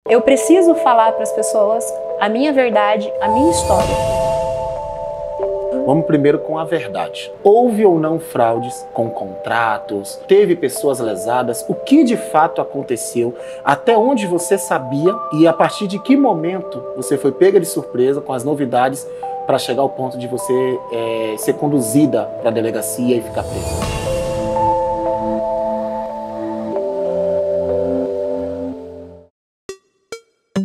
Eu preciso falar para as pessoas a minha verdade, a minha história. Vamos primeiro com a verdade. Houve ou não fraudes com contratos? Teve pessoas lesadas? O que de fato aconteceu? Até onde você sabia? E a partir de que momento você foi pega de surpresa com as novidades para chegar ao ponto de você ser conduzida para a delegacia e ficar presa?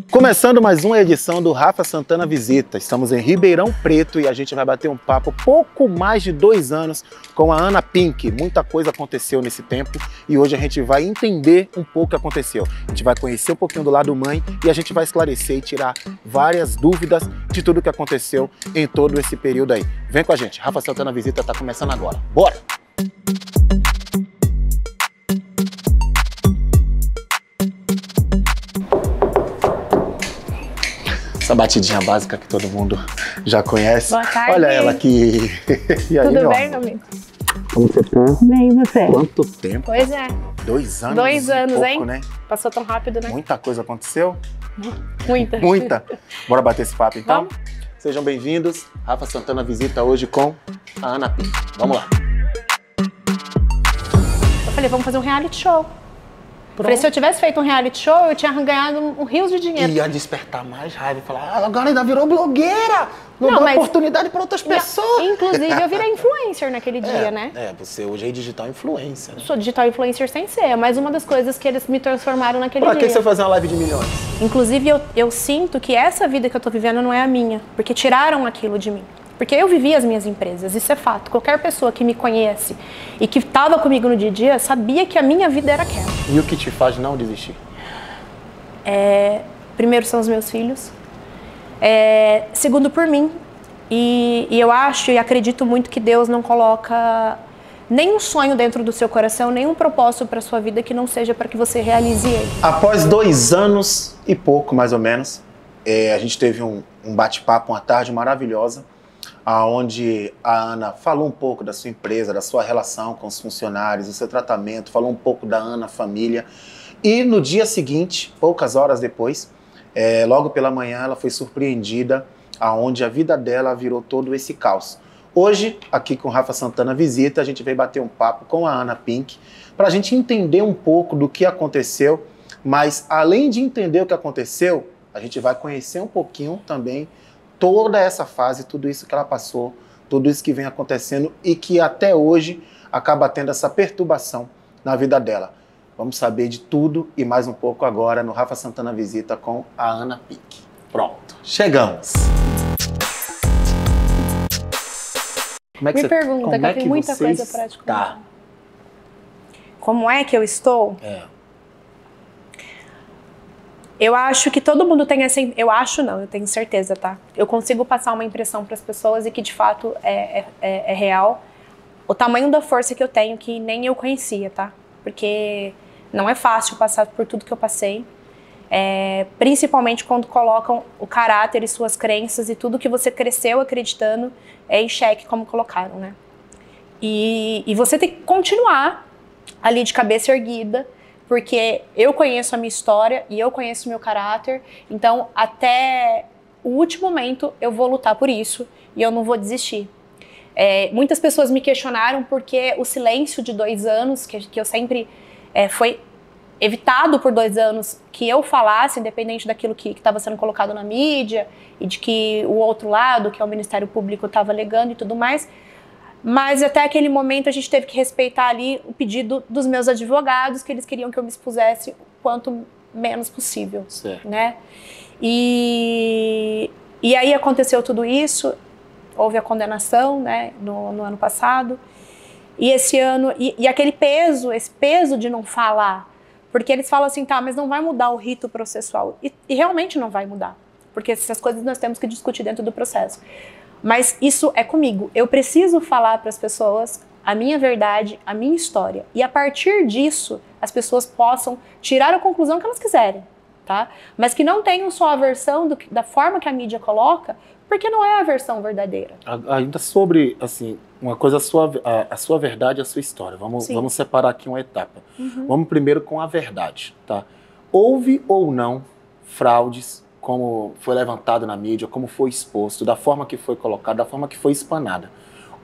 Começando mais uma edição do Rafa Santana Visita. Estamos em Ribeirão Preto e a gente vai bater um papo pouco mais de 2 anos com a Ana Pink. Muita coisa aconteceu nesse tempo e hoje a gente vai entender um pouco o que aconteceu. A gente vai conhecer um pouquinho do lado mãe e a gente vai esclarecer e tirar várias dúvidas de tudo o que aconteceu em todo esse período aí. Vem com a gente, Rafa Santana Visita está começando agora. Bora! Essa batidinha básica que todo mundo já conhece. Boa tarde. Olha ela aqui. E aí, Tudo bem, meu amigo? Como você tá? Bem, e você? Quanto tempo? Pois é. 2 anos. 2 anos, pouco, hein? Né? Passou tão rápido, né? Muita coisa aconteceu. Muita. Muita. Bora bater esse papo então? Vamos? Sejam bem-vindos. Rafa Santana Visita hoje com a Ana Pink. Vamos lá. Eu falei, vamos fazer um reality show. Pronto. Falei, se eu tivesse feito um reality show, eu tinha ganhado um rios de dinheiro. Ia despertar mais raiva e falar, agora ainda virou blogueira. Não dá mas oportunidade para outras pessoas. Inclusive, eu virei influencer naquele dia, né? Você hoje é digital influencer. Eu sou digital influencer sem ser, é mais uma das coisas que eles me transformaram naquele Pra dia. que você fazer uma live de milhões? Inclusive, eu sinto que essa vida que eu tô vivendo não é a minha, porque tiraram aquilo de mim. Porque eu vivi as minhas empresas, isso é fato. Qualquer pessoa que me conhece e que estava comigo no dia a dia sabia que a minha vida era aquela. E o que te faz não desistir? Primeiro são os meus filhos, segundo por mim. E eu acho e acredito muito que Deus não coloca nenhum sonho dentro do seu coração, nenhum propósito para sua vida que não seja para que você realize ele. Após 2 anos e pouco, mais ou menos, a gente teve um bate-papo, uma tarde maravilhosa, onde a Ana falou um pouco da sua empresa, da sua relação com os funcionários, do seu tratamento, falou um pouco da Ana família. E no dia seguinte, poucas horas depois, logo pela manhã, ela foi surpreendida aonde a vida dela virou todo esse caos. Hoje, aqui com Rafa Santana Visita, a gente veio bater um papo com a Ana Pink para a gente entender um pouco do que aconteceu, mas além de entender o que aconteceu, a gente vai conhecer um pouquinho também toda essa fase, tudo isso que ela passou, tudo isso que vem acontecendo e que até hoje acaba tendo essa perturbação na vida dela. Vamos saber de tudo e mais um pouco agora no Rafa Santana Visita com a Ana Pink. Pronto, chegamos! Como é que Me pergunta, que eu tenho muita coisa para te contar. Como é que eu estou? Eu acho que todo mundo tem essa... Eu acho não, eu tenho certeza, tá? Eu consigo passar uma impressão para as pessoas e que de fato é real. O tamanho da força que eu tenho que nem eu conhecia, tá? Porque não é fácil passar por tudo que eu passei. Principalmente quando colocam o caráter e suas crenças e tudo que você cresceu acreditando em xeque, como colocaram, né? E você tem que continuar ali de cabeça erguida, porque eu conheço a minha história e eu conheço o meu caráter, então até o último momento eu vou lutar por isso e eu não vou desistir. Muitas pessoas me questionaram porque o silêncio de 2 anos, que eu sempre foi evitado por 2 anos que eu falasse, independente daquilo que estava sendo colocado na mídia e de que o outro lado, que é o Ministério Público, estava alegando e tudo mais. Mas até aquele momento a gente teve que respeitar ali o pedido dos meus advogados, que eles queriam que eu me expusesse o quanto menos possível, né? E aí aconteceu tudo isso, houve a condenação, né, no ano passado, e esse ano, e aquele peso, esse peso de não falar, porque eles falam assim, tá, mas não vai mudar o rito processual, e realmente não vai mudar, porque essas coisas nós temos que discutir dentro do processo. Mas isso é comigo. Eu preciso falar para as pessoas a minha verdade, a minha história. E a partir disso, as pessoas possam tirar a conclusão que elas quiserem, tá? Mas que não tenham só a versão da forma que a mídia coloca, porque não é a versão verdadeira. Ainda sobre, assim, uma coisa, a sua verdade e a sua história. Vamos separar aqui uma etapa. Vamos primeiro com a verdade, tá? Houve ou não fraudes, como foi levantado na mídia, como foi exposto, da forma que foi colocado, da forma que foi espanada.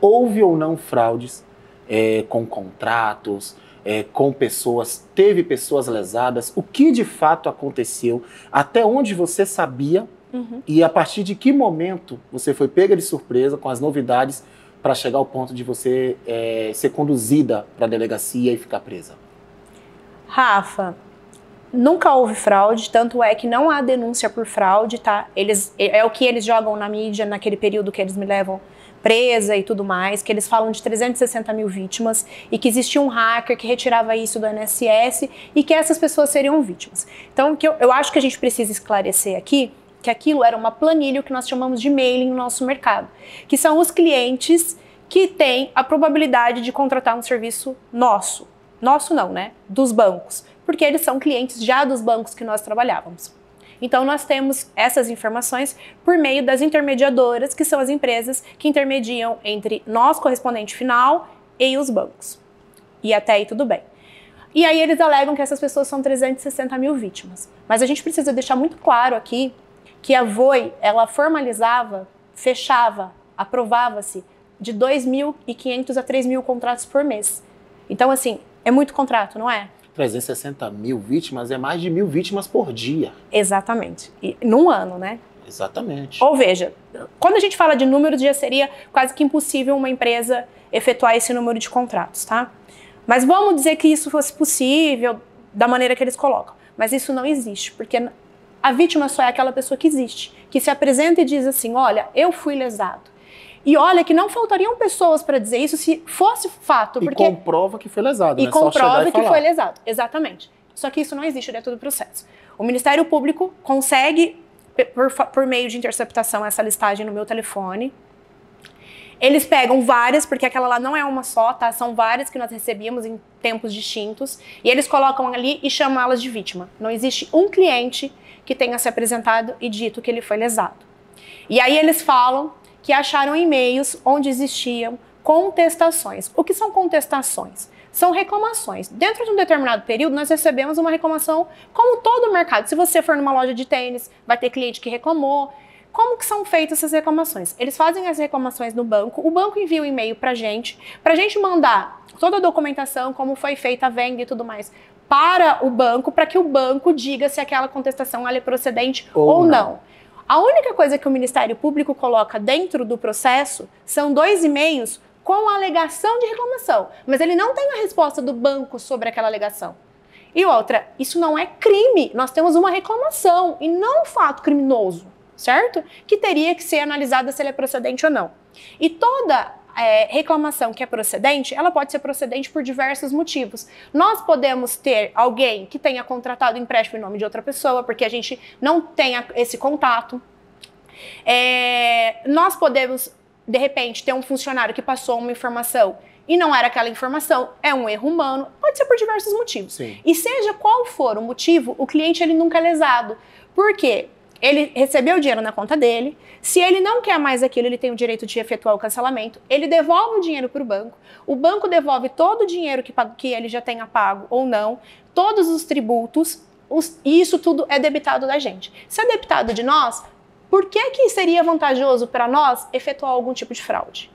Houve ou não fraudes com contratos, com pessoas, teve pessoas lesadas, o que de fato aconteceu, até onde você sabia e a partir de que momento você foi pega de surpresa com as novidades para chegar ao ponto de você ser conduzida para a delegacia e ficar presa? Rafa, nunca houve fraude, tanto é que não há denúncia por fraude, tá? É o que eles jogam na mídia naquele período que eles me levam presa e tudo mais, que eles falam de 360 mil vítimas e que existia um hacker que retirava isso do INSS e que essas pessoas seriam vítimas. Então, eu acho que a gente precisa esclarecer aqui que aquilo era uma planilha, o que nós chamamos de mailing no nosso mercado, que são os clientes que têm a probabilidade de contratar um serviço nosso. Nosso não, né? Dos bancos, porque eles são clientes já dos bancos que nós trabalhávamos. Então, nós temos essas informações por meio das intermediadoras, que são as empresas que intermediam entre nós, correspondente final, e os bancos. E até aí tudo bem. E aí eles alegam que essas pessoas são 360 mil vítimas. Mas a gente precisa deixar muito claro aqui que a Voi, ela formalizava, fechava, aprovava-se de 2.500 a 3.000 contratos por mês. Então, assim, é muito contrato, não é? 360 mil vítimas é mais de 1.000 vítimas por dia. Exatamente. E num ano, né? Exatamente. Ou veja, quando a gente fala de números, já seria quase que impossível uma empresa efetuar esse número de contratos, tá? Mas vamos dizer que isso fosse possível da maneira que eles colocam. Mas isso não existe, porque a vítima só é aquela pessoa que existe, que se apresenta e diz assim, olha, eu fui lesado. E olha que não faltariam pessoas para dizer isso se fosse fato. Porque... E comprova que foi lesado, e né? comprova que foi lesado, exatamente. Só que isso não existe dentro do processo. O Ministério Público consegue, por meio de interceptação, essa listagem no meu telefone. Eles pegam várias, porque aquela lá não é uma só, tá? São várias que nós recebíamos em tempos distintos. E eles colocam ali e chamam elas de vítima. Não existe um cliente que tenha se apresentado e dito que ele foi lesado. E aí eles falam que acharam e-mails onde existiam contestações. O que são contestações? São reclamações. Dentro de um determinado período, nós recebemos uma reclamação, como todo o mercado. Se você for numa loja de tênis, vai ter cliente que reclamou. Como que são feitas essas reclamações? Eles fazem as reclamações no banco, o banco envia um e-mail pra gente mandar toda a documentação, como foi feita a venda e tudo mais, para o banco, para que o banco diga se aquela contestação é procedente ou não. A única coisa que o Ministério Público coloca dentro do processo são 2 e-mails com a alegação de reclamação, mas ele não tem a resposta do banco sobre aquela alegação. E outra, isso não é crime, nós temos uma reclamação e não um fato criminoso, certo? Que teria que ser analisada se ele é procedente ou não. E toda reclamação que é procedente, ela pode ser procedente por diversos motivos. Nós podemos ter alguém que tenha contratado empréstimo em nome de outra pessoa, porque a gente não tem esse contato. Nós podemos, de repente, ter um funcionário que passou uma informação e não era aquela informação, é um erro humano, pode ser por diversos motivos. Sim. E seja qual for o motivo, o cliente ele nunca é lesado. Por quê? Ele recebeu o dinheiro na conta dele, se ele não quer mais aquilo, ele tem o direito de efetuar o cancelamento, ele devolve o dinheiro para o banco devolve todo o dinheiro que ele já tenha pago ou não, todos os tributos, e isso tudo é debitado da gente. Se é debitado de nós, por que seria vantajoso para nós efetuar algum tipo de fraude?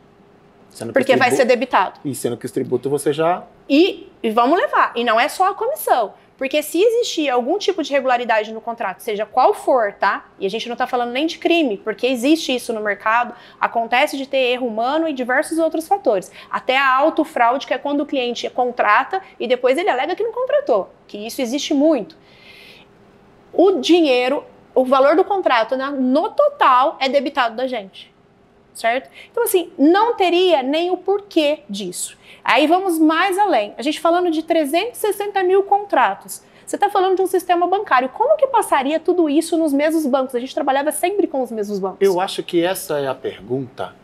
Porque vai ser debitado. E sendo que os tributos você já... E vamos levar, e não é só a comissão. Porque se existir algum tipo de irregularidade no contrato, seja qual for, tá? E a gente não tá falando nem de crime, porque existe isso no mercado, acontece de ter erro humano e diversos outros fatores. Até a autofraude, que é quando o cliente contrata e depois ele alega que não contratou, que isso existe muito. O dinheiro, o valor do contrato, né, no total é debitado da gente, certo? Então assim, não teria nem o porquê disso. Aí vamos mais além. A gente falando de 360 mil contratos. Você está falando de um sistema bancário. Como que passaria tudo isso nos mesmos bancos? A gente trabalhava sempre com os mesmos bancos. Eu acho que essa é a pergunta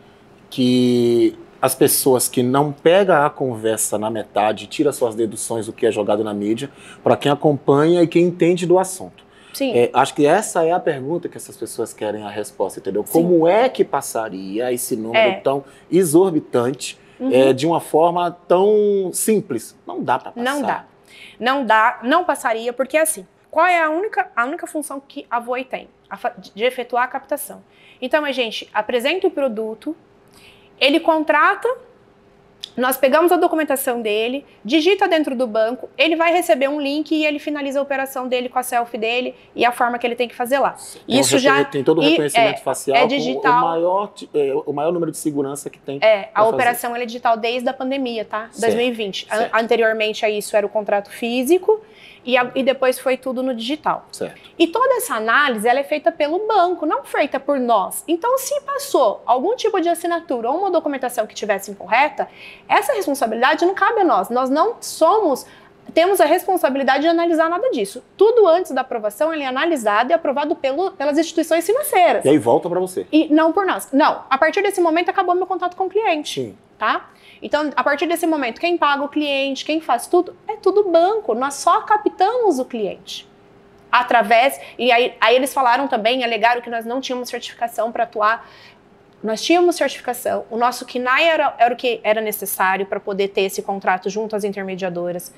que as pessoas que não pegam a conversa na metade, tiram suas deduções do que é jogado na mídia, para quem acompanha e quem entende do assunto. Sim. Acho que essa é a pergunta que essas pessoas querem a resposta, entendeu? Sim. Como é que passaria esse número tão exorbitante de uma forma tão simples? Não dá para passar. Não dá. Não dá, não passaria, porque assim, qual é a única função que a Voe tem? De efetuar a captação. Então, a gente apresenta o produto, ele contrata, nós pegamos a documentação dele, digita dentro do banco, ele vai receber um link e ele finaliza a operação dele com a selfie dele e a forma que ele tem que fazer lá. Então, isso já tem todo o reconhecimento facial, é digital, o maior número de segurança que tem. A operação é digital desde a pandemia, tá? Certo, 2020. Certo. Anteriormente a isso era o contrato físico e depois foi tudo no digital. Certo. E toda essa análise ela é feita pelo banco, não feita por nós. Então, se passou algum tipo de assinatura ou uma documentação que estivesse incorreta, essa responsabilidade não cabe a nós. Nós não temos a responsabilidade de analisar nada disso. Tudo antes da aprovação ele é analisado e aprovado pelas instituições financeiras. E aí volta para você. E não por nós. Não, a partir desse momento acabou meu contato com o cliente. Sim. Tá? Então, a partir desse momento, quem paga o cliente, quem faz tudo, é tudo banco. Nós só captamos o cliente. E aí eles falaram também, alegaram que nós não tínhamos certificação para atuar. Nós tínhamos certificação. O nosso KNAI era o que era necessário para poder ter esse contrato junto às intermediadoras.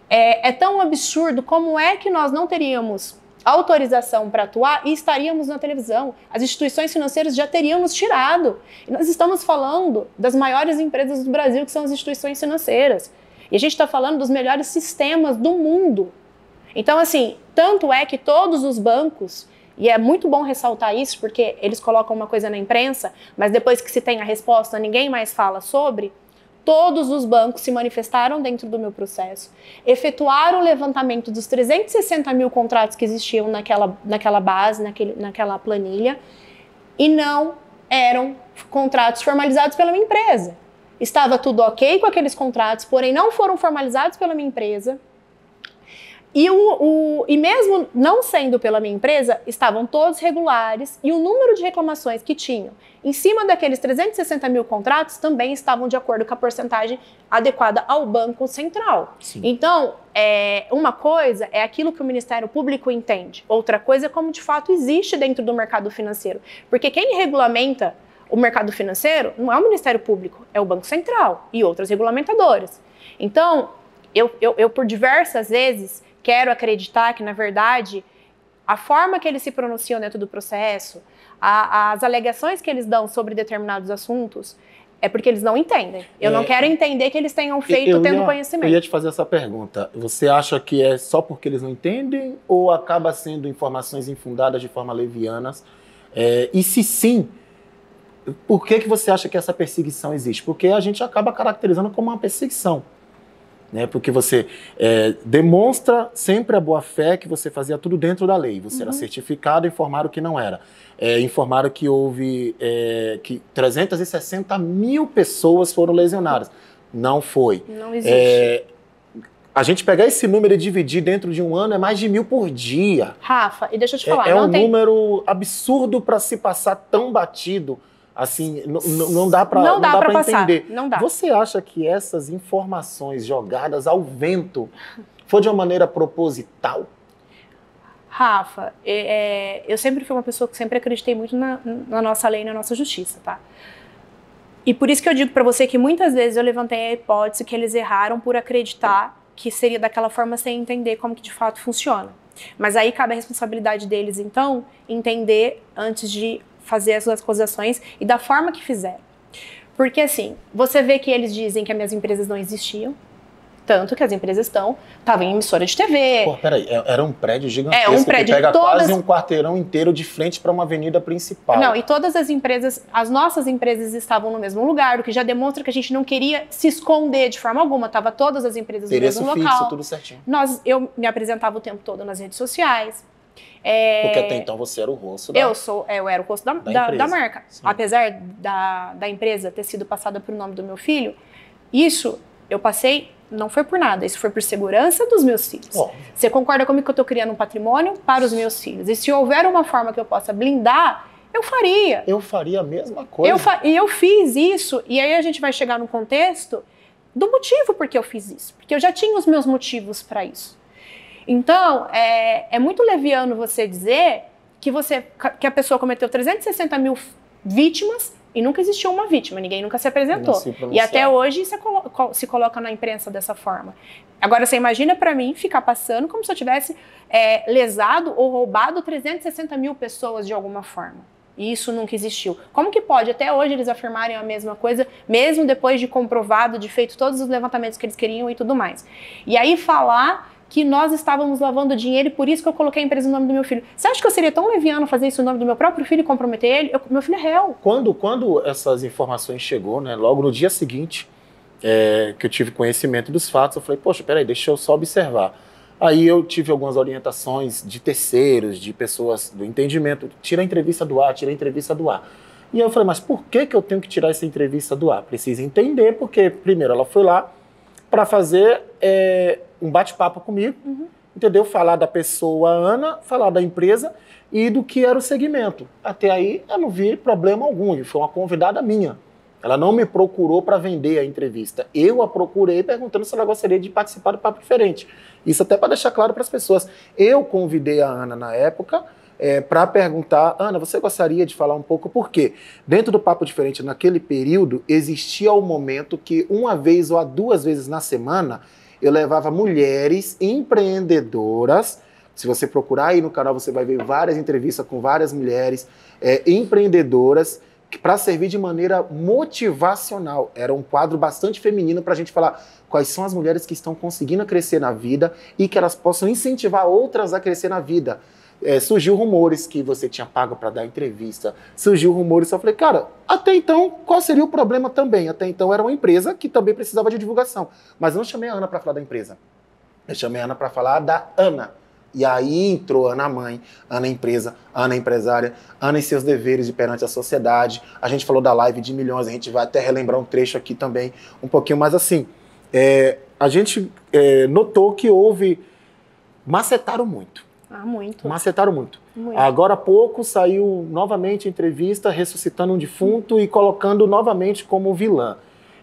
É tão absurdo como é que nós não teríamos autorização para atuar e estaríamos na televisão. As instituições financeiras já teriam nos tirado. E nós estamos falando das maiores empresas do Brasil, que são as instituições financeiras. E a gente está falando dos melhores sistemas do mundo. Então, assim, tanto é que todos os bancos, e é muito bom ressaltar isso, porque eles colocam uma coisa na imprensa, mas depois que se tem a resposta, ninguém mais fala sobre. Todos os bancos se manifestaram dentro do meu processo, efetuaram o levantamento dos 360 mil contratos que existiam naquela base, naquela planilha, e não eram contratos formalizados pela minha empresa. Estava tudo ok com aqueles contratos, porém não foram formalizados pela minha empresa. E mesmo não sendo pela minha empresa, estavam todos regulares e o número de reclamações que tinham em cima daqueles 360 mil contratos também estavam de acordo com a porcentagem adequada ao Banco Central. Sim. Então, uma coisa é aquilo que o Ministério Público entende, outra coisa é como de fato existe dentro do mercado financeiro. Porque quem regulamenta o mercado financeiro não é o Ministério Público, é o Banco Central e outras regulamentadoras. Então, eu por diversas vezes quero acreditar que, na verdade, a forma que eles se pronunciam dentro do processo, as alegações que eles dão sobre determinados assuntos, é porque eles não entendem. Eu não quero entender que eles tenham feito tendo conhecimento. Eu ia te fazer essa pergunta. Você acha que é só porque eles não entendem ou acaba sendo informações infundadas de forma levianas? E se sim, por que você acha que essa perseguição existe? Porque a gente acaba caracterizando como uma perseguição. Porque você demonstra sempre a boa-fé que você fazia tudo dentro da lei. Você era certificado e informaram que não era. Informaram que houve que 360 mil pessoas foram lesionadas. Não foi. Não existe. A gente pegar esse número e dividir dentro de um ano é mais de 1.000 por dia. Rafa, e deixa eu te falar. Número absurdo para se passar tão batido. Assim, não dá para entender. Não dá. Você acha que essas informações jogadas ao vento foi de uma maneira proposital? Rafa, eu sempre fui uma pessoa que sempre acreditei muito na nossa lei e na nossa justiça, tá? E por isso que eu digo para você que muitas vezes eu levantei a hipótese que eles erraram por acreditar que seria daquela forma sem entender como que de fato funciona. Mas aí cabe a responsabilidade deles, então, entender antes de fazer as acusações e da forma que fizeram. Porque assim, você vê que eles dizem que as minhas empresas não existiam, tanto que as empresas estavam em emissora de TV. Pô, peraí, era um prédio gigantesco um prédio que pega todas... quase um quarteirão inteiro de frente para uma avenida principal. Não, e todas as empresas, as nossas empresas estavam no mesmo lugar, o que já demonstra que a gente não queria se esconder de forma alguma, tava todas as empresas no mesmo local. Fixo, tudo certinho. Eu me apresentava o tempo todo nas redes sociais. Porque até então você era o rosto da... Eu era o rosto da marca. Sim. Apesar da empresa ter sido passada por nome do meu filho, isso eu passei, não foi por nada, isso foi por segurança dos meus filhos. Você concorda comigo que eu estou criando um patrimônio para os meus filhos? E se houver uma forma que eu possa blindar, eu faria. Eu faria a mesma coisa. E eu fiz isso, e aí a gente vai chegar no contexto do motivo por que eu fiz isso. Porque eu já tinha os meus motivos para isso. Então, é muito leviano você dizer que a pessoa cometeu 360 mil vítimas E nunca existiu uma vítima, ninguém nunca se apresentou. E até hoje se coloca na imprensa dessa forma. Agora, você imagina para mim ficar passando como se eu tivesse lesado ou roubado 360 mil pessoas de alguma forma. E isso nunca existiu. Como que pode até hoje eles afirmarem a mesma coisa, mesmo depois de comprovado, de feito todos os levantamentos que eles queriam e tudo mais? E aí falar que nós estávamos lavando dinheiro e por isso que eu coloquei a empresa no nome do meu filho. Você acha que eu seria tão leviano fazer isso no nome do meu próprio filho e comprometer ele? Meu filho é réu. Quando essas informações chegou, né, logo no dia seguinte, que eu tive conhecimento dos fatos, eu falei, poxa, peraí, deixa eu só observar. Aí eu tive algumas orientações de terceiros, de pessoas do entendimento, tira a entrevista do ar, tira a entrevista do ar. E aí eu falei, mas por que eu tenho que tirar essa entrevista do ar? Precisa entender, porque primeiro ela foi lá para fazer um bate-papo comigo, entendeu? Falar da pessoa Ana, falar da empresa e do que era o segmento. Até aí eu não vi problema algum, e foi uma convidada minha. Ela não me procurou para vender a entrevista. Eu a procurei perguntando se ela gostaria de participar do Papo Diferente. Isso até para deixar claro para as pessoas. Eu convidei a Ana na época para perguntar, Ana, você gostaria de falar um pouco por quê? Dentro do Papo Diferente, naquele período, existia o momento que uma vez ou 2 vezes na semana eu levava mulheres empreendedoras. Se você procurar aí no canal, você vai ver várias entrevistas com várias mulheres empreendedoras, para servir de maneira motivacional. Era um quadro bastante feminino para a gente falar quais são as mulheres que estão conseguindo crescer na vida e que elas possam incentivar outras a crescer na vida. Surgiu rumores que você tinha pago para dar entrevista, surgiu rumores, eu falei, cara, até então, qual seria o problema também? Até então era uma empresa que também precisava de divulgação, mas eu não chamei a Ana para falar da empresa, eu chamei a Ana para falar da Ana. E aí entrou Ana mãe, Ana empresa, Ana empresária, Ana e seus deveres de perante a sociedade. A gente falou da live de milhões, a gente vai até relembrar um trecho aqui também, um pouquinho mais assim. A gente notou que macetaram muito. Muito. Macetaram muito. Agora há pouco saiu novamente a entrevista ressuscitando um defunto e colocando novamente como vilã.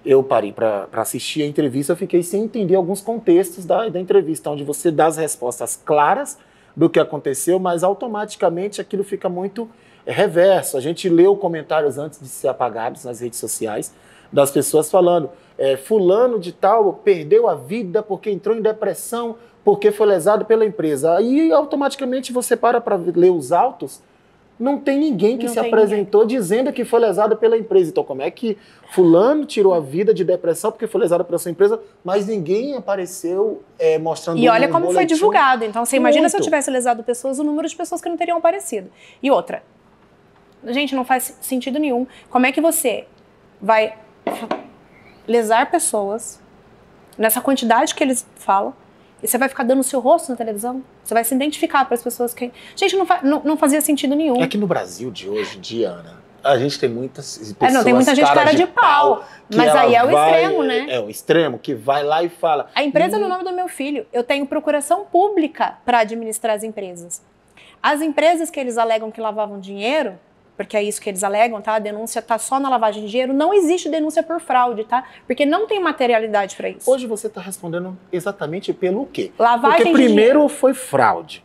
Eu parei para assistir a entrevista, eu fiquei sem entender alguns contextos da entrevista, onde você dá as respostas claras do que aconteceu, mas automaticamente aquilo fica muito reverso. A gente leu comentários antes de ser apagados nas redes sociais, das pessoas falando, fulano de tal perdeu a vida porque entrou em depressão, porque foi lesado pela empresa. Aí automaticamente você para ler os autos, não tem ninguém que se apresentou dizendo que foi lesado pela empresa. Então, como é que fulano tirou a vida de depressão porque foi lesado pela sua empresa, mas ninguém apareceu mostrando E olha como foi divulgado. Então, você imagina se eu tivesse lesado pessoas, o número de pessoas que não teriam aparecido. E outra, gente, não faz sentido nenhum. Como é que você vai lesar pessoas nessa quantidade que eles falam, e você vai ficar dando o seu rosto na televisão? Você vai se identificar para as pessoas que... Gente, não fazia sentido nenhum. É que no Brasil de hoje em dia, Ana, a gente tem muitas pessoas... tem muita gente cara de pau. Mas aí é o extremo, né? É o extremo, que vai lá e fala... A empresa é no nome do meu filho. Eu tenho procuração pública para administrar as empresas. As empresas que eles alegam que lavavam dinheiro, porque é isso que eles alegam, tá? A denúncia tá só na lavagem de dinheiro. Não existe denúncia por fraude, tá? Porque não tem materialidade para isso. Hoje você está respondendo exatamente pelo quê? Lavagem porque de primeiro dinheiro. Foi fraude.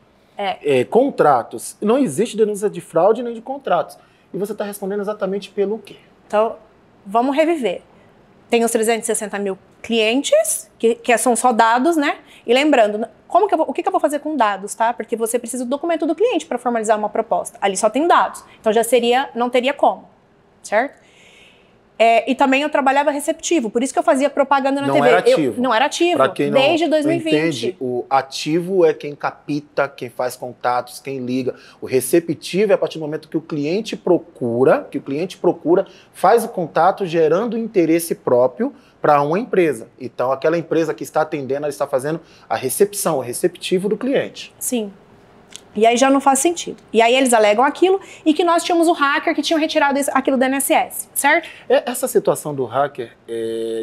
Contratos. Não existe denúncia de fraude nem de contratos. E você está respondendo exatamente pelo quê? Então, vamos reviver. Tem os 360 mil clientes, que são só dados, né? E lembrando, o que eu vou fazer com dados, tá? Porque você precisa do documento do cliente para formalizar uma proposta. Ali só tem dados. Então não teria como, certo? E também eu trabalhava receptivo, por isso que eu fazia propaganda na TV. Era ativo. Não era ativo, pra quem não, desde 2020. Não entende, o ativo é quem capta, quem faz contatos, quem liga. O receptivo é a partir do momento que o cliente procura, faz o contato gerando interesse próprio para uma empresa. Então, aquela empresa que está atendendo, ela está fazendo a recepção, o receptivo do cliente. Sim. E aí já não faz sentido. E aí eles alegam aquilo e que nós tínhamos o hacker que tinha retirado aquilo da INSS, certo? Essa situação do hacker,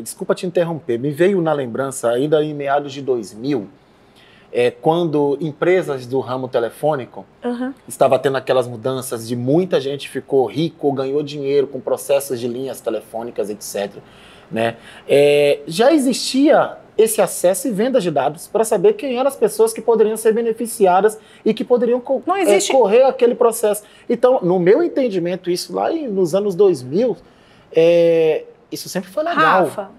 desculpa te interromper, me veio na lembrança ainda em meados de 2000, quando empresas do ramo telefônico estavam tendo aquelas mudanças de muita gente ficou rico, ganhou dinheiro com processos de linhas telefônicas, etc. Né? Já existia esse acesso e venda de dados para saber quem eram as pessoas que poderiam ser beneficiadas e que poderiam correr aquele processo. Então, no meu entendimento, isso lá nos anos 2000, Isso sempre foi legal. Rafa,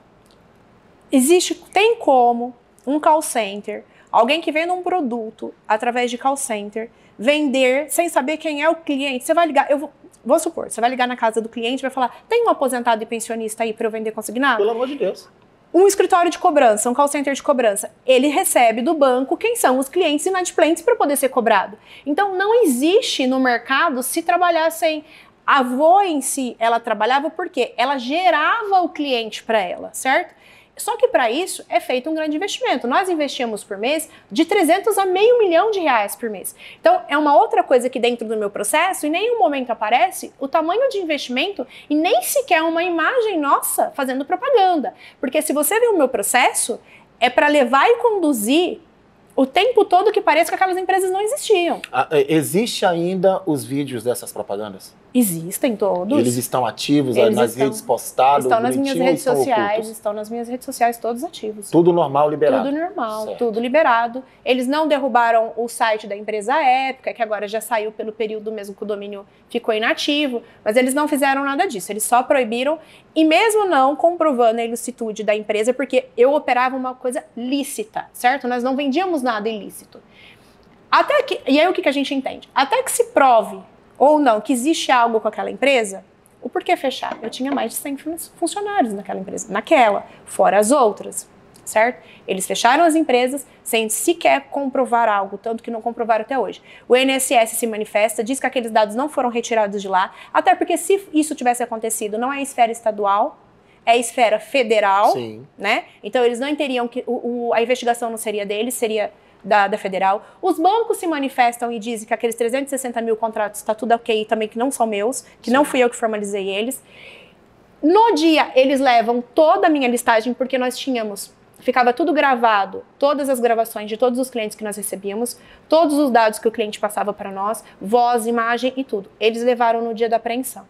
tem como um call center, alguém que vende um produto através de call center, vender sem saber quem é o cliente. Você vai ligar, vou supor, você vai ligar na casa do cliente e vai falar, tem um aposentado e pensionista aí para eu vender consignado? Pelo amor de Deus. Um escritório de cobrança, um call center de cobrança, ele recebe do banco quem são os clientes inadimplentes para poder ser cobrado. Então, não existe no mercado se trabalhar sem... A avó em si, ela trabalhava porque ela gerava o cliente para ela, certo? Só que para isso é feito um grande investimento. Nós investimos por mês de 300 a R$500 mil por mês. Então, é uma outra coisa que dentro do meu processo, em nenhum momento aparece o tamanho de investimento e nem sequer uma imagem nossa fazendo propaganda. Porque se você vê o meu processo, é para levar e conduzir o tempo todo que pareça que aquelas empresas não existiam. Existe ainda os vídeos dessas propagandas? Existem todos. Eles estão ativos nas redes postadas? Estão nas minhas redes sociais, estão nas minhas redes sociais todos ativos. Tudo normal, liberado? Tudo normal, certo. Tudo liberado. Eles não derrubaram o site da empresa à época, que agora já saiu pelo período mesmo que o domínio ficou inativo, mas eles não fizeram nada disso, eles só proibiram, e mesmo não comprovando a ilicitude da empresa, porque eu operava uma coisa lícita, certo? Nós não vendíamos nada ilícito. E aí o que a gente entende? Até que se prove ou não que existe algo com aquela empresa, o porquê fechar? Eu tinha mais de 100 funcionários naquela empresa, fora as outras, certo? Eles fecharam as empresas sem sequer comprovar algo, tanto que não comprovaram até hoje. O INSS se manifesta, diz que aqueles dados não foram retirados de lá, até porque se isso tivesse acontecido, não é esfera estadual, é esfera federal, Sim. né? Então eles não teriam que... a investigação não seria deles, seria da federal. Os bancos se manifestam e dizem que aqueles 360 mil contratos está tudo ok, também que não são meus, que não fui eu que formalizei eles. No dia, eles levam toda a minha listagem, porque nós ficava tudo gravado, todas as gravações de todos os clientes que nós recebíamos, todos os dados que o cliente passava para nós, voz, imagem e tudo. Eles levaram no dia da apreensão.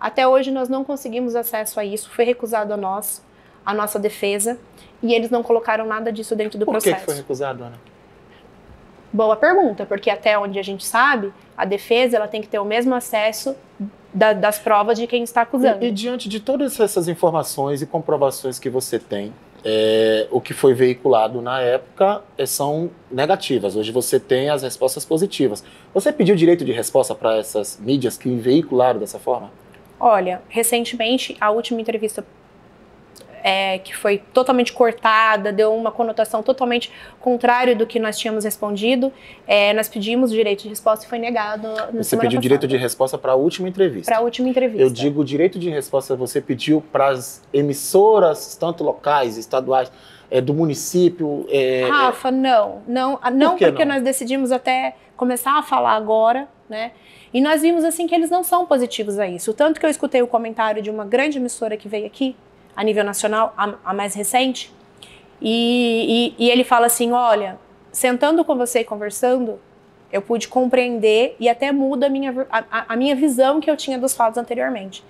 Até hoje nós não conseguimos acesso a isso, foi recusado a nós, a nossa defesa, e eles não colocaram nada disso dentro do processo. Por que foi recusado, Ana? Boa pergunta, porque até onde a gente sabe, a defesa ela tem que ter o mesmo acesso das provas de quem está acusando. E diante de todas essas informações e comprovações que você tem, o que foi veiculado na época são negativas. Hoje você tem as respostas positivas. Você pediu direito de resposta para essas mídias que veicularam dessa forma? Olha, recentemente, a última entrevista que foi totalmente cortada, deu uma conotação totalmente contrária do que nós tínhamos respondido. Nós pedimos direito de resposta e foi negado. Você pediu direito de resposta para a última entrevista? Para a última entrevista. Eu digo direito de resposta, você pediu para as emissoras, tanto locais, estaduais, do município? Rafa, não porque nós decidimos até começar a falar agora, né? E nós vimos assim que eles não são positivos a isso. Tanto que eu escutei o comentário de uma grande emissora que veio aqui, a nível nacional, a mais recente, e ele fala assim, olha, sentando com você e conversando, eu pude compreender e até muda a minha visão que eu tinha dos fatos anteriormente.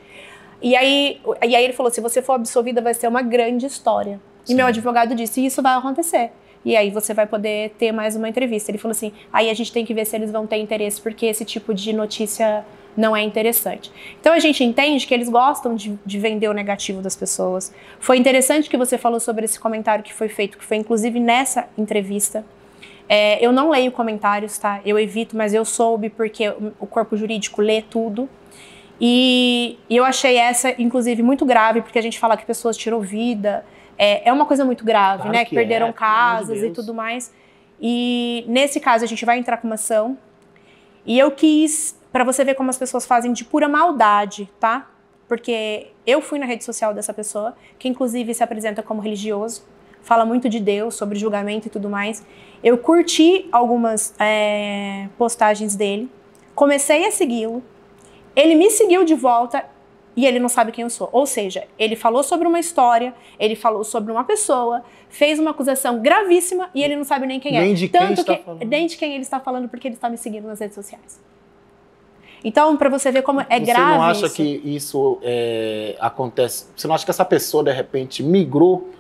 E aí ele falou, se você for absolvida vai ser uma grande história. Sim. E meu advogado disse, isso vai acontecer. E aí você vai poder ter mais uma entrevista. Ele falou assim, aí a gente tem que ver se eles vão ter interesse, porque esse tipo de notícia não é interessante. Então a gente entende que eles gostam de vender o negativo das pessoas. Foi interessante que você falou sobre esse comentário que foi feito, que foi inclusive nessa entrevista. Eu não leio comentários, tá? Eu evito, mas eu soube porque o corpo jurídico lê tudo. E eu achei essa, inclusive, muito grave, porque a gente fala que pessoas tiram vida. É uma coisa muito grave, claro, né? Que perderam casas e tudo mais. E nesse caso a gente vai entrar com uma ação. E eu quis, para você ver como as pessoas fazem de pura maldade, tá? Porque eu fui na rede social dessa pessoa, que inclusive se apresenta como religioso, fala muito de Deus, sobre julgamento e tudo mais. Eu curti algumas postagens dele, comecei a segui-lo, ele me seguiu de volta e ele não sabe quem eu sou. Ou seja, ele falou sobre uma história, ele falou sobre uma pessoa, fez uma acusação gravíssima e ele não sabe nem quem é. Nem de quem está falando. Nem de quem ele está falando, porque ele está me seguindo nas redes sociais. Então, para você ver como é grave isso. Você não acha que isso acontece? Você não acha que essa pessoa, de repente, migrou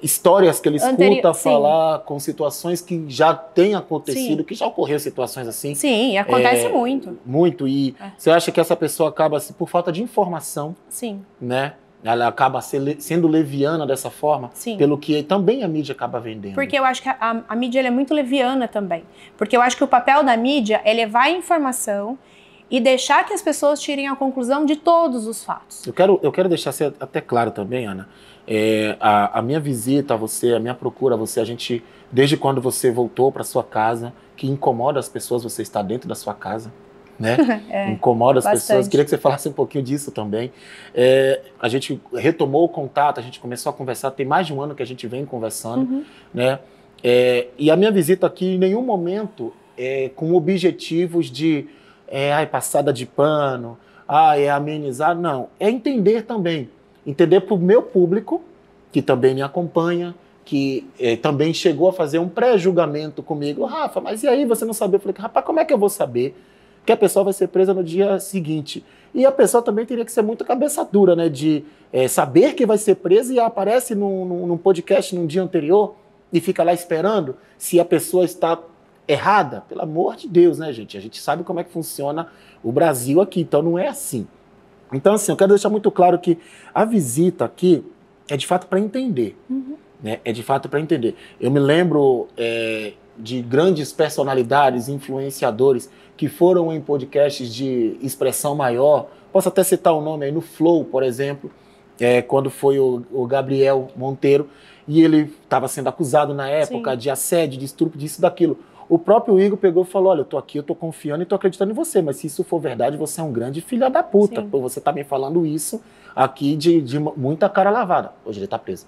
histórias que ele escuta Sim. falar com situações que já têm acontecido, Sim. que já ocorreu situações assim. Sim, acontece muito. Muito. E você acha que essa pessoa acaba, por falta de informação, Sim. né? Ela acaba sendo leviana dessa forma, Sim. pelo que também a mídia acaba vendendo. Porque eu acho que a mídia ela é muito leviana também. Porque eu acho que o papel da mídia é levar a informação e deixar que as pessoas tirem a conclusão de todos os fatos. Eu quero deixar até claro também, Ana, a minha visita a você, a minha procura a você, a gente, desde quando você voltou para sua casa, que incomoda as pessoas, você está dentro da sua casa, né? Incomoda as pessoas. Queria que você falasse um pouquinho disso também. A gente retomou o contato, a gente começou a conversar, tem mais de um ano que a gente vem conversando, né? E a minha visita aqui, em nenhum momento, com objetivos de passada de pano, amenizar, não. É entender também. Entender para o meu público, que também me acompanha, que também chegou a fazer um pré-julgamento comigo. Rafa, mas e aí você não sabia? Eu falei, rapaz, como é que eu vou saber que a pessoa vai ser presa no dia seguinte? E a pessoa também teria que ser muito cabeça dura, né? De saber que vai ser presa e aparece num podcast num dia anterior e fica lá esperando se a pessoa está errada. Pelo amor de Deus, né, gente? A gente sabe como é que funciona o Brasil aqui, então não é assim. Então, assim, eu quero deixar muito claro que a visita aqui é de fato para entender. Né? É de fato para entender. Eu me lembro de grandes personalidades, influenciadores, que foram em podcasts de expressão maior. Posso até citar o nome aí, no Flow, por exemplo, quando foi o Gabriel Monteiro, e ele estava sendo acusado na época de assédio, de estupro, disso, daquilo. O próprio Igor pegou e falou, olha, eu tô aqui, eu tô confiando e tô acreditando em você, mas se isso for verdade, você é um grande filho da puta, por você tá me falando isso aqui de muita cara lavada. Hoje ele tá preso,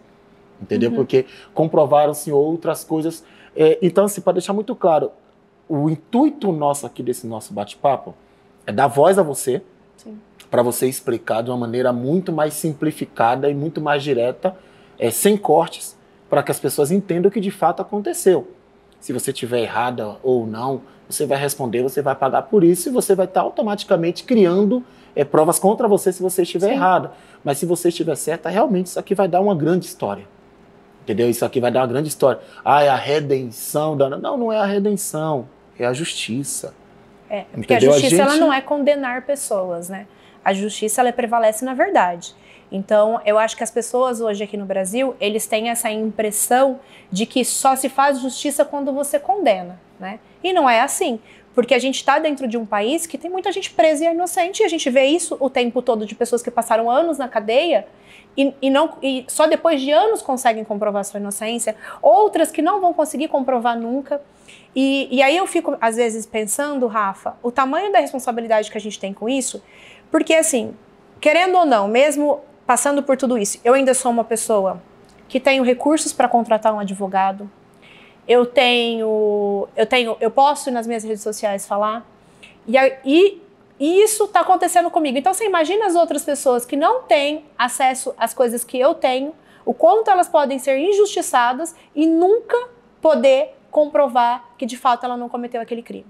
entendeu? Porque comprovaram-se outras coisas. Então, assim, para deixar muito claro, o intuito nosso aqui desse nosso bate-papo é dar voz a você, para você explicar de uma maneira muito mais simplificada e muito mais direta, sem cortes, para que as pessoas entendam o que de fato aconteceu. Se você estiver errada ou não, você vai responder, você vai pagar por isso e você vai estar automaticamente criando provas contra você se você estiver errada. Mas se você estiver certa, realmente isso aqui vai dar uma grande história. Entendeu? Isso aqui vai dar uma grande história. É a redenção da... Não, não é a redenção, é a justiça. Porque entendeu? A justiça ela não é condenar pessoas, né? A justiça ela prevalece na verdade. Então, eu acho que as pessoas hoje aqui no Brasil, eles têm essa impressão de que só se faz justiça quando você condena, né? E não é assim, porque a gente está dentro de um país que tem muita gente presa e é inocente, e a gente vê isso o tempo todo de pessoas que passaram anos na cadeia e só depois de anos conseguem comprovar sua inocência, outras que não vão conseguir comprovar nunca. E aí eu fico, às vezes, pensando, Rafa, o tamanho da responsabilidade que a gente tem com isso, porque assim, querendo ou não, mesmo passando por tudo isso, eu ainda sou uma pessoa que tenho recursos para contratar um advogado, eu posso nas minhas redes sociais falar, e isso está acontecendo comigo. Então você imagina as outras pessoas que não têm acesso às coisas que eu tenho, o quanto elas podem ser injustiçadas e nunca poder comprovar que de fato ela não cometeu aquele crime.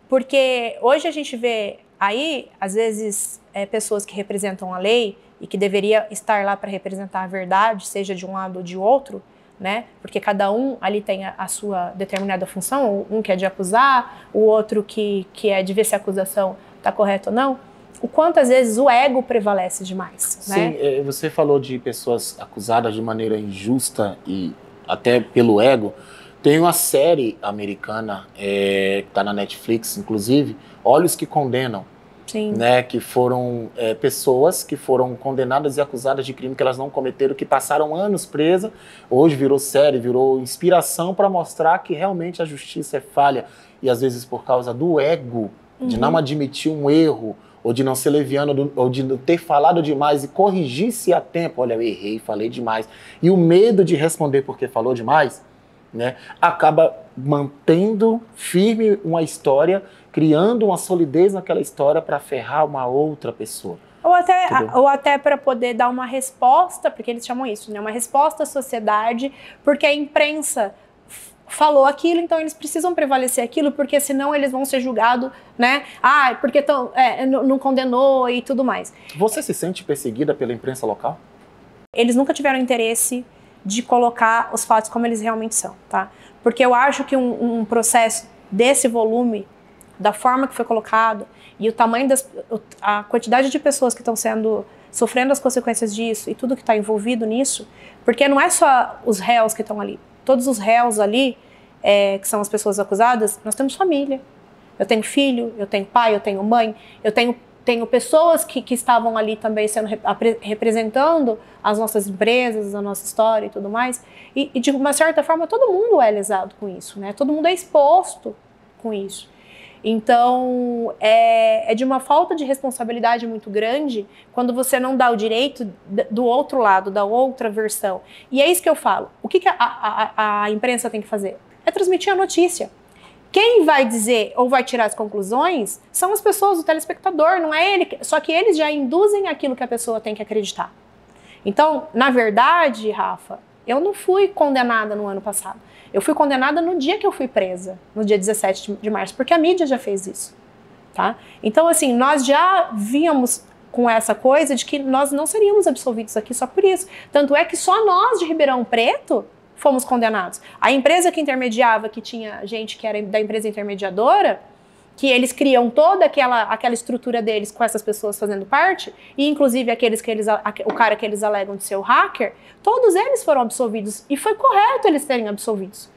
Porque hoje a gente vê aí, às vezes, pessoas que representam a lei e que deveria estar lá para representar a verdade, seja de um lado ou de outro, né? Porque cada um ali tem a sua determinada função, um que é de acusar, o outro que é de ver se a acusação está correta ou não. O quanto às vezes o ego prevalece demais, né? Sim, você falou de pessoas acusadas de maneira injusta e até pelo ego. Tem uma série americana, que está na Netflix, inclusive, Olhos que Condenam. Sim. Né, que foram pessoas que foram condenadas e acusadas de crime que elas não cometeram, que passaram anos presas, hoje virou série, virou inspiração para mostrar que realmente a justiça é falha, e às vezes por causa do ego, de não admitir um erro, ou de não ser leviano, ou de não ter falado demais e corrigir-se a tempo. Olha, eu errei, falei demais. E o medo de responder porque falou demais, né, acaba mantendo firme uma história, criando uma solidez naquela história para ferrar uma outra pessoa. Ou até para poder dar uma resposta, porque eles chamam isso, né, uma resposta à sociedade, porque a imprensa falou aquilo, então eles precisam prevalecer aquilo, porque senão eles vão ser julgados, né? Porque não condenou e tudo mais. Você se sente perseguida pela imprensa local? Eles nunca tiveram interesse de colocar os fatos como eles realmente são, tá? Porque eu acho que um processo desse volume, da forma que foi colocado, e o tamanho a quantidade de pessoas que estão sofrendo as consequências disso e tudo que está envolvido nisso, porque não é só os réus que estão ali. Todos os réus ali, que são as pessoas acusadas, nós temos família. Eu tenho filho, eu tenho pai, eu tenho mãe, eu tenho pessoas que estavam ali também representando as nossas empresas, a nossa história e tudo mais. E de uma certa forma, todo mundo é lesado com isso, né? Todo mundo é exposto com isso. Então, é de uma falta de responsabilidade muito grande quando você não dá o direito do outro lado, da outra versão. E é isso que eu falo. O que a imprensa tem que fazer? É transmitir a notícia. Quem vai dizer ou vai tirar as conclusões são as pessoas, o telespectador, não é ele. Só que eles já induzem aquilo que a pessoa tem que acreditar. Então, na verdade, Rafa, eu não fui condenada no ano passado. Eu fui condenada no dia que eu fui presa, no dia 17 de março, porque a mídia já fez isso, tá? Então, assim, nós já víamos com essa coisa de que nós não seríamos absolvidos aqui só por isso. Tanto é que só nós de Ribeirão Preto fomos condenados. A empresa que intermediava, que tinha gente que era da empresa intermediadora, que eles criam toda aquela estrutura deles com essas pessoas fazendo parte, e inclusive o cara que eles alegam de ser o hacker, todos eles foram absolvidos. E foi correto eles serem absolvidos.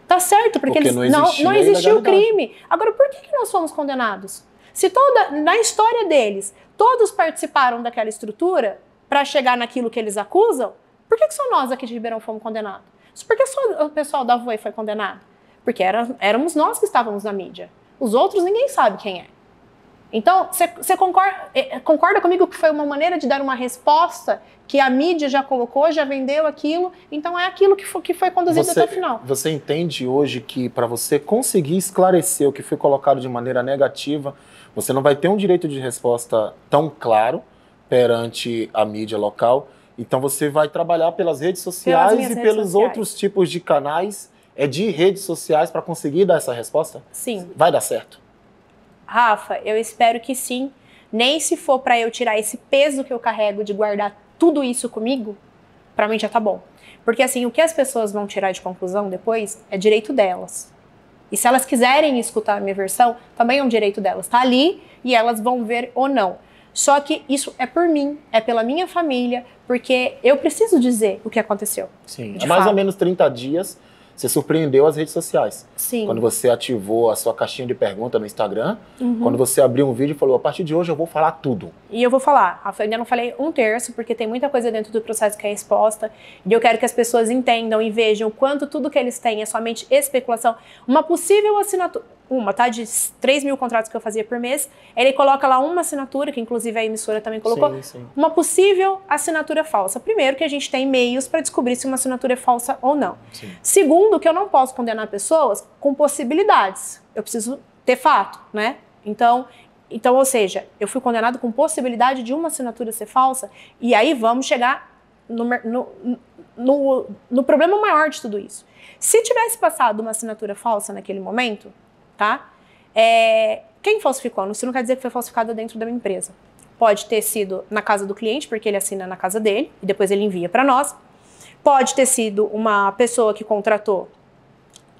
Tá certo, porque eles não existiu o crime. Agora, por que nós fomos condenados? Se na história deles, todos participaram daquela estrutura para chegar naquilo que eles acusam, por que só nós aqui de Ribeirão fomos condenados? Por que só o pessoal da Voe foi condenado? Porque éramos nós que estávamos na mídia. Os outros ninguém sabe quem é. Então, você concorda comigo que foi uma maneira de dar uma resposta que a mídia já colocou, já vendeu aquilo, então é aquilo que foi conduzido até o final. Você entende hoje que para você conseguir esclarecer o que foi colocado de maneira negativa, você não vai ter um direito de resposta tão claro perante a mídia local, então você vai trabalhar pelas redes sociais e pelos outros tipos de canais de redes sociais para conseguir dar essa resposta? Sim. Vai dar certo? Rafa, eu espero que sim. Nem se for para eu tirar esse peso que eu carrego de guardar tudo isso comigo, para mim já tá bom. Porque assim, o que as pessoas vão tirar de conclusão depois é direito delas. E se elas quiserem escutar a minha versão, também é um direito delas. Tá ali e elas vão ver ou não. Só que isso é por mim, é pela minha família, porque eu preciso dizer o que aconteceu. Sim, há mais ou menos 30 dias... Você surpreendeu as redes sociais. Sim. Quando você ativou a sua caixinha de pergunta no Instagram, quando você abriu um vídeo e falou, a partir de hoje eu vou falar tudo. E eu vou falar, eu ainda não falei um terço, porque tem muita coisa dentro do processo que é exposta, e eu quero que as pessoas entendam e vejam o quanto tudo que eles têm é somente especulação. Uma possível assinatura, de 3 mil contratos que eu fazia por mês, ele coloca lá uma assinatura, que inclusive a emissora também colocou, sim. Uma possível assinatura falsa. Primeiro, que a gente tem meios para descobrir se uma assinatura é falsa ou não. Sim. Segundo, que eu não posso condenar pessoas com possibilidades. Eu preciso ter fato, né? Então, ou seja, eu fui condenado com possibilidade de uma assinatura ser falsa, e aí vamos chegar no problema maior de tudo isso. Se tivesse passado uma assinatura falsa naquele momento, tá? Quem falsificou? Isso não quer dizer que foi falsificado dentro da minha empresa. Pode ter sido na casa do cliente, porque ele assina na casa dele, e depois ele envia para nós. Pode ter sido uma pessoa que contratou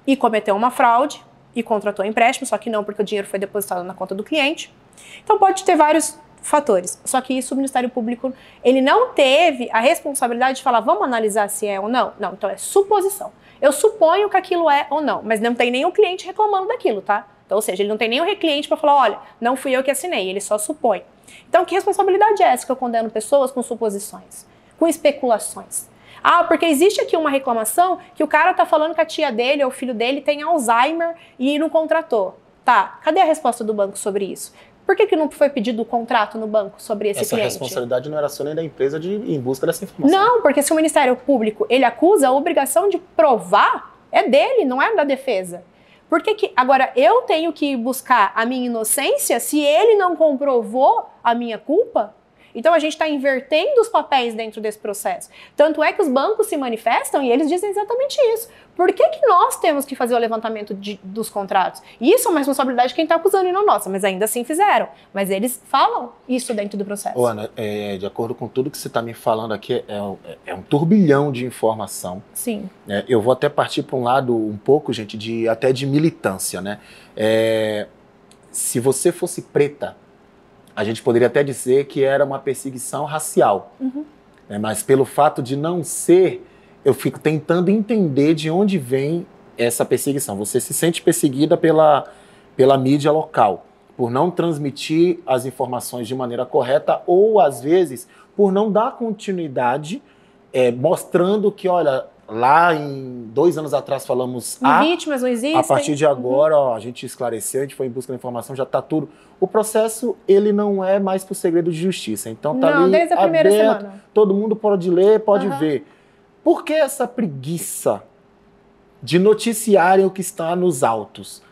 e cometeu uma fraude, e contratou empréstimo, só que não, porque o dinheiro foi depositado na conta do cliente. Então pode ter vários fatores. Só que isso o Ministério Público, ele não teve a responsabilidade de falar, vamos analisar se é ou não? Não, então é suposição. Eu suponho que aquilo é ou não, mas não tem nenhum cliente reclamando daquilo, tá? Então, ou seja, ele não tem nenhum cliente para falar, olha, não fui eu que assinei, ele só supõe. Então, que responsabilidade é essa que eu condeno pessoas com suposições, com especulações? Ah, porque existe aqui uma reclamação que o cara tá falando que a tia dele ou o filho dele tem Alzheimer e não contratou. Tá, cadê a resposta do banco sobre isso? Por que não foi pedido o contrato no banco sobre esse cliente? Essa responsabilidade não era só nem da empresa em busca dessa informação. Não, porque se o Ministério Público ele acusa, a obrigação de provar é dele, não é da defesa. Agora, eu tenho que buscar a minha inocência se ele não comprovou a minha culpa? Então a gente está invertendo os papéis dentro desse processo. Tanto é que os bancos se manifestam e eles dizem exatamente isso. Por que nós temos que fazer o levantamento dos contratos? Isso é uma responsabilidade de quem está acusando e não nossa, mas ainda assim fizeram. Mas eles falam isso dentro do processo. Ô, Ana, de acordo com tudo que você está me falando aqui, é um turbilhão de informação. Sim. Eu vou até partir para um lado um pouco, gente, até de militância, né? Se você fosse preta, a gente poderia até dizer que era uma perseguição racial. Uhum. Mas pelo fato de não ser, eu fico tentando entender de onde vem essa perseguição. Você se sente perseguida pela mídia local, por não transmitir as informações de maneira correta ou, às vezes, por não dar continuidade, mostrando que, olha, lá em 2 anos atrás falamos vítimas não existem. A partir de agora, a gente esclareceu, a gente foi em busca da informação, já está tudo. O processo, ele não é mais por segredo de justiça. Então tá ali desde a primeira aberto, semana. Todo mundo pode ler, pode ver. Por que essa preguiça de noticiarem o que está nos autos?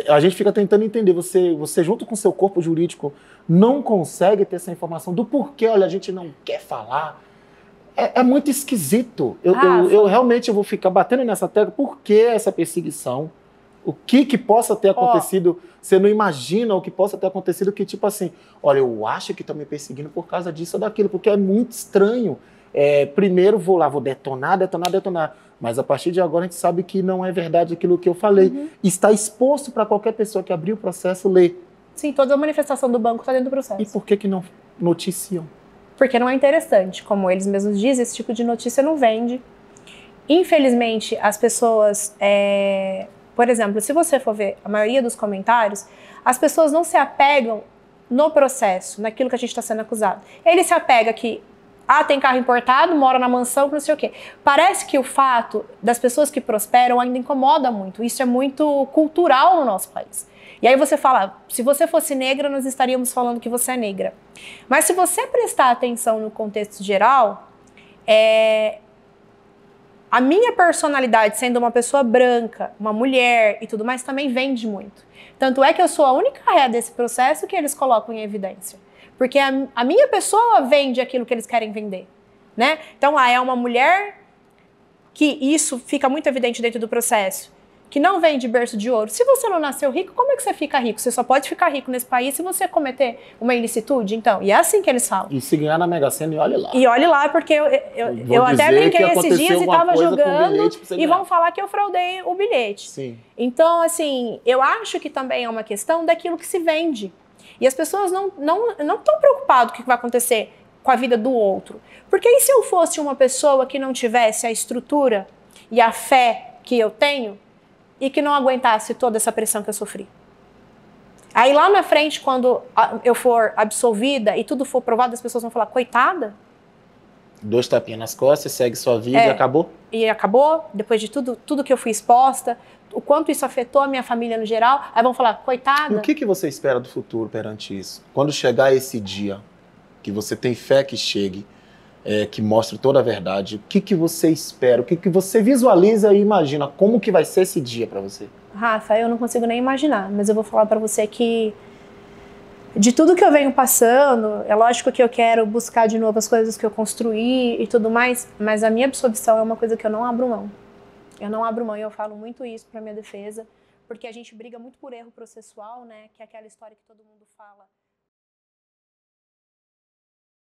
A gente fica tentando entender, você junto com o seu corpo jurídico não consegue ter essa informação do porquê, olha, a gente não quer falar. É muito esquisito. Eu realmente vou ficar batendo nessa tecla. Por que essa perseguição? O que possa ter acontecido? Você não imagina o que possa ter acontecido que, tipo assim, olha, eu acho que estão me perseguindo por causa disso ou daquilo, porque é muito estranho. Primeiro vou lá, vou detonar. Mas a partir de agora a gente sabe que não é verdade aquilo que eu falei. Está exposto para qualquer pessoa que abrir o processo ler. Sim, toda a manifestação do banco está dentro do processo. E por que não noticiam? Porque não é interessante. Como eles mesmos dizem, esse tipo de notícia não vende. Infelizmente, as pessoas... Por exemplo, se você for ver a maioria dos comentários, as pessoas não se apegam no processo, naquilo que a gente está sendo acusado. Ele se apega que, tem carro importado, mora na mansão, não sei o quê. Parece que o fato das pessoas que prosperam ainda incomoda muito. Isso é muito cultural no nosso país. E aí você fala, se você fosse negra, nós estaríamos falando que você é negra. Mas se você prestar atenção no contexto geral, a minha personalidade, sendo uma pessoa branca, uma mulher e tudo mais, também vende muito. Tanto é que eu sou a única ré desse processo que eles colocam em evidência. Porque a minha pessoa vende aquilo que eles querem vender, né? Então, é uma mulher que isso fica muito evidente dentro do processo, que não vem de berço de ouro. Se você não nasceu rico, como é que você fica rico? Você só pode ficar rico nesse país se você cometer uma ilicitude, então. E é assim que eles falam. E se ganhar na Mega Sena, e olhe lá. E olhe lá, porque eu até brinquei esses dias e estava jogando e vão falar que eu fraudei o bilhete. Sim. Então, assim, eu acho que também é uma questão daquilo que se vende. E as pessoas não estão preocupadas com o que vai acontecer com a vida do outro. Porque e se eu fosse uma pessoa que não tivesse a estrutura e a fé que eu tenho, e que não aguentasse toda essa pressão que eu sofri? Aí lá na frente, quando eu for absolvida e tudo for provado, as pessoas vão falar, coitada. 2 tapinhas nas costas, segue sua vida e acabou? E acabou, depois de tudo que eu fui exposta, o quanto isso afetou a minha família no geral, aí vão falar, coitada. E o que você espera do futuro perante isso? Quando chegar esse dia, que você tem fé que chegue, que mostre toda a verdade, o que você espera, o que você visualiza e imagina, como que vai ser esse dia para você? Rafa, eu não consigo nem imaginar, mas eu vou falar para você que de tudo que eu venho passando, é lógico que eu quero buscar de novo as coisas que eu construí e tudo mais, mas a minha absolvição é uma coisa que eu não abro mão. Eu não abro mão e eu falo muito isso para minha defesa, porque a gente briga muito por erro processual, né, que é aquela história que todo mundo fala.